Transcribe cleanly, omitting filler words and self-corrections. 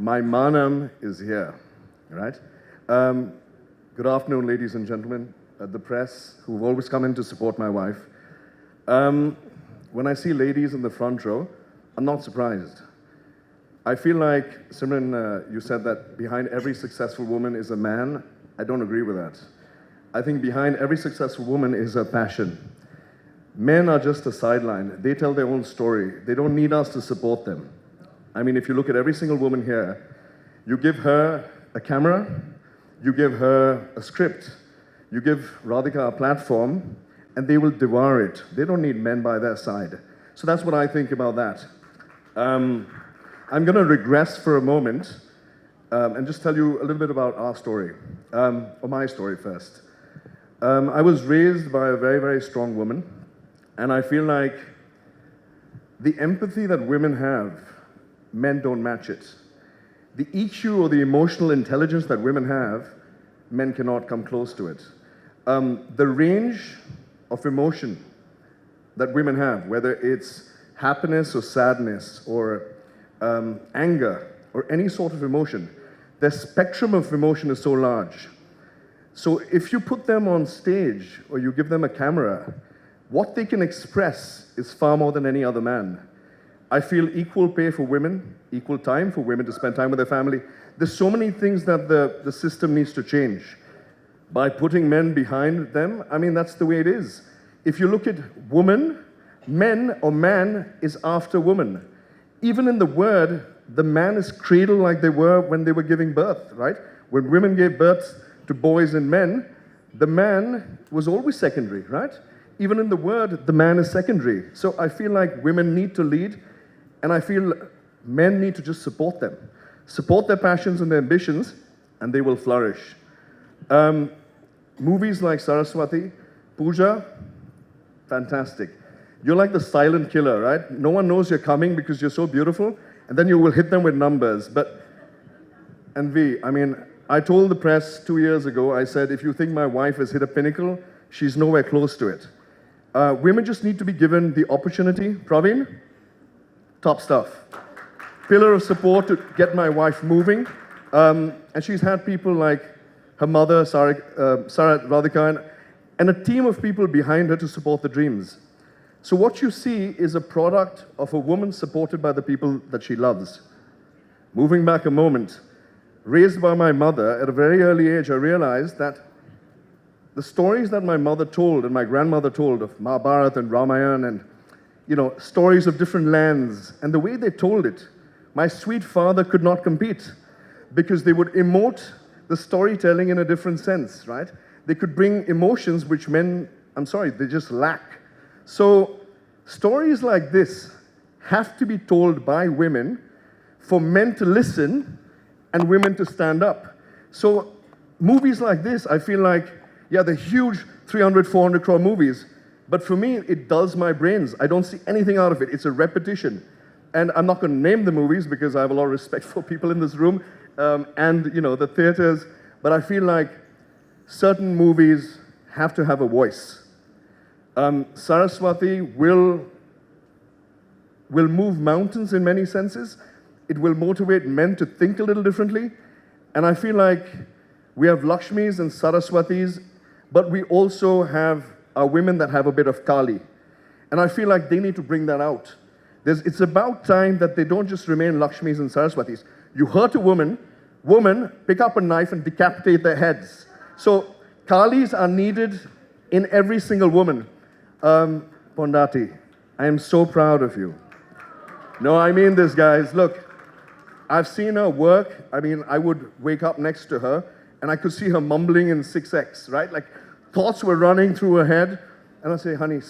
My Manam is here, right? Good afternoon, ladies and gentlemen, the press, who've always come in to support my wife. When I see ladies in the front row, I'm not surprised. I feel like, Simran, you said that behind every successful woman is a man. I don't agree with that. I think behind every successful woman is a passion. Men are just a sideline. They tell their own story. They don't need us to support them. I mean, if you look at every single woman here, you give her a camera, you give her a script, you give Radhika a platform, and they will devour it. They don't need men by their side. So that's what I think about that. I'm going to regress for a moment and just tell you a little bit about our story, or my story first. I was raised by a very, very strong woman, and I feel like the empathy that women have, men don't match it. The EQ or the emotional intelligence that women have, men cannot come close to it. The range of emotion that women have, whether it's happiness or sadness or anger or any sort of emotion, their spectrum of emotion is so large. So if you put them on stage or you give them a camera, what they can express is far more than any other man. I feel equal pay for women, equal time for women to spend time with their family. There's so many things that the system needs to change. By putting men behind them, I mean, that's the way it is. If you look at woman, men or man is after woman. Even in the word, the man is cradled like they were when they were giving birth, right? When women gave birth to boys and men, the man was always secondary, right? Even in the word, the man is secondary. So I feel like women need to lead, and I feel men need to just support them. Support their passions and their ambitions, and they will flourish. Movies like Saraswathi, Pooja, fantastic. You're like the silent killer, right? No one knows you're coming because you're so beautiful, and then you will hit them with numbers. And V, I mean, I told the press 2 years ago, I said, if you think my wife has hit a pinnacle, she's nowhere close to it. Women just need to be given the opportunity. Praveen, top stuff. Pillar of support to get my wife moving. And she's had people like her mother, Radhika, and a team of people behind her to support the dreams. So what you see is a product of a woman supported by the people that she loves. Moving back a moment, raised by my mother, at a very early age, I realized that the stories that my mother told and my grandmother told of Mahabharata and Ramayana and, you know, stories of different lands, and the way they told it, my sweet father could not compete because they would emote the storytelling in a different sense, right? They could bring emotions which men, I'm sorry, they just lack. So stories like this have to be told by women for men to listen and women to stand up. So movies like this, I feel like, yeah, they're huge 300, 400 crore movies, but for me, it dulls my brains. I don't see anything out of it. It's a repetition. And I'm not going to name the movies because I have a lot of respect for people in this room and, you know, the theaters, but I feel like certain movies have to have a voice. Saraswathi will move mountains in many senses. It will motivate men to think a little differently. And I feel like we have Lakshmis and Saraswatis, but we also have our women that have a bit of Kali. And I feel like they need to bring that out. It's about time that they don't just remain Lakshmis and Saraswatis. You hurt a woman, pick up a knife and decapitate their heads. So Kalis are needed in every single woman. Pondati, I am so proud of you. No, I mean this, guys. Look, I've seen her work. I mean, I would wake up next to her and I could see her mumbling in 6X, right? Like thoughts were running through her head. And I say, honey,